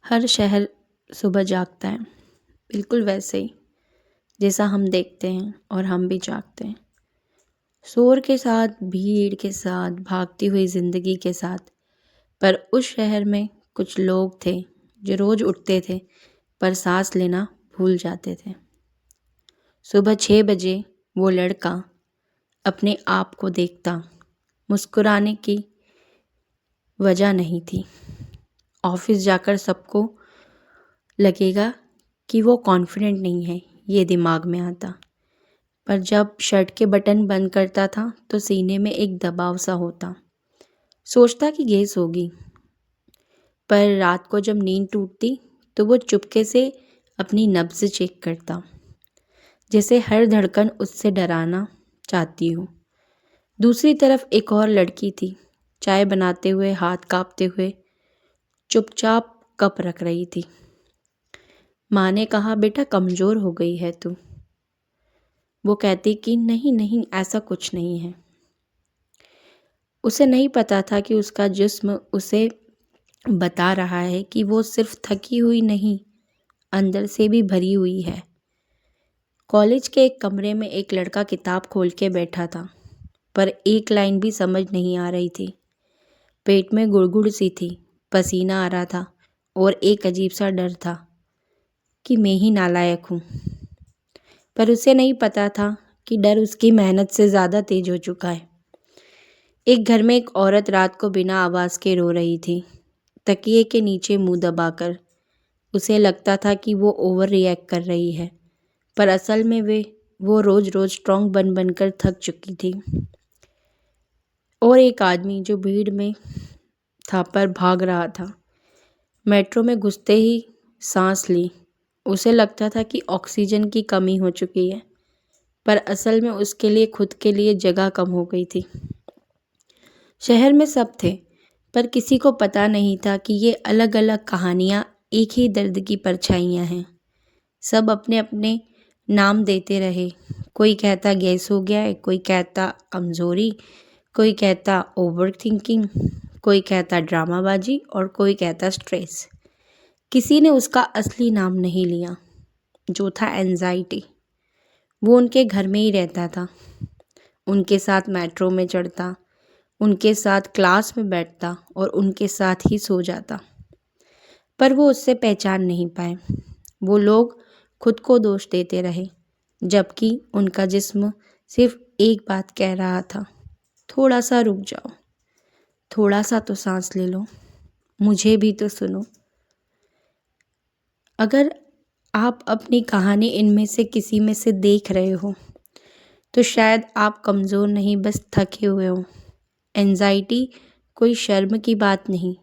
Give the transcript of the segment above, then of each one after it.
हर शहर सुबह जागता है, बिल्कुल वैसे ही जैसा हम देखते हैं और हम भी जागते हैं। शोर के साथ, भीड़ के साथ, भागती हुई ज़िंदगी के साथ। पर उस शहर में कुछ लोग थे जो रोज़ उठते थे पर सांस लेना भूल जाते थे। सुबह 6 बजे वो लड़का अपने आप को देखता। मुस्कुराने की वजह नहीं थी। ऑफिस जाकर सबको लगेगा कि वो कॉन्फिडेंट नहीं है, ये दिमाग में आता। पर जब शर्ट के बटन बंद करता था तो सीने में एक दबाव सा होता। सोचता कि गैस होगी। पर रात को जब नींद टूटती तो वो चुपके से अपनी नब्ज़ चेक करता, जैसे हर धड़कन उससे डराना चाहती हो। दूसरी तरफ एक और लड़की थी, चाय बनाते हुए, हाथ कांपते हुए, चुपचाप कप रख रही थी। माँ ने कहा, बेटा कमज़ोर हो गई है तू। वो कहती कि नहीं नहीं, ऐसा कुछ नहीं है। उसे नहीं पता था कि उसका जिस्म उसे बता रहा है कि वो सिर्फ थकी हुई नहीं, अंदर से भी भरी हुई है। कॉलेज के एक कमरे में एक लड़का किताब खोल के बैठा था, पर एक लाइन भी समझ नहीं आ रही थी। पेट में गुड़गुड़ सी थी, पसीना आ रहा था और एक अजीब सा डर था कि मैं ही नालायक हूँ। पर उसे नहीं पता था कि डर उसकी मेहनत से ज़्यादा तेज हो चुका है। एक घर में एक औरत रात को बिना आवाज़ के रो रही थी, तकिए के नीचे मुंह दबाकर। उसे लगता था कि वो ओवर रिएक्ट कर रही है, पर असल में वो रोज़ रोज़ स्ट्रॉन्ग बन बनकर थक चुकी थी। और एक आदमी जो भीड़ में था पर भाग रहा था, मेट्रो में घुसते ही सांस ली। उसे लगता था कि ऑक्सीजन की कमी हो चुकी है, पर असल में उसके लिए खुद के लिए जगह कम हो गई थी। शहर में सब थे, पर किसी को पता नहीं था कि ये अलग अलग कहानियाँ एक ही दर्द की परछाइयाँ हैं। सब अपने अपने नाम देते रहे। कोई कहता गैस हो गया है, कोई कहता कमज़ोरी, कोई कहता ओवर थिंकिंग, कोई कहता ड्रामाबाजी और कोई कहता स्ट्रेस। किसी ने उसका असली नाम नहीं लिया, जो था एंजाइटी। वो उनके घर में ही रहता था, उनके साथ मेट्रो में चढ़ता, उनके साथ क्लास में बैठता और उनके साथ ही सो जाता। पर वो उससे पहचान नहीं पाए। वो लोग खुद को दोष देते रहे, जबकि उनका जिस्म सिर्फ एक बात कह रहा था, थोड़ा सा रुक जाओ, थोड़ा सा तो सांस ले लो, मुझे भी तो सुनो। अगर आप अपनी कहानी इनमें से किसी में से देख रहे हो, तो शायद आप कमज़ोर नहीं, बस थके हुए हो। एंजाइटी कोई शर्म की बात नहीं,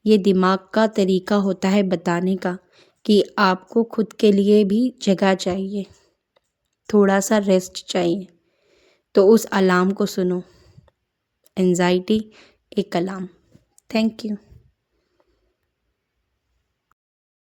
ये दिमाग का तरीका होता है बताने का कि आपको खुद के लिए भी जगह चाहिए, थोड़ा सा रेस्ट चाहिए। तो उस अलार्म को सुनो। एंजाइटी एक अलार्म। Thank you.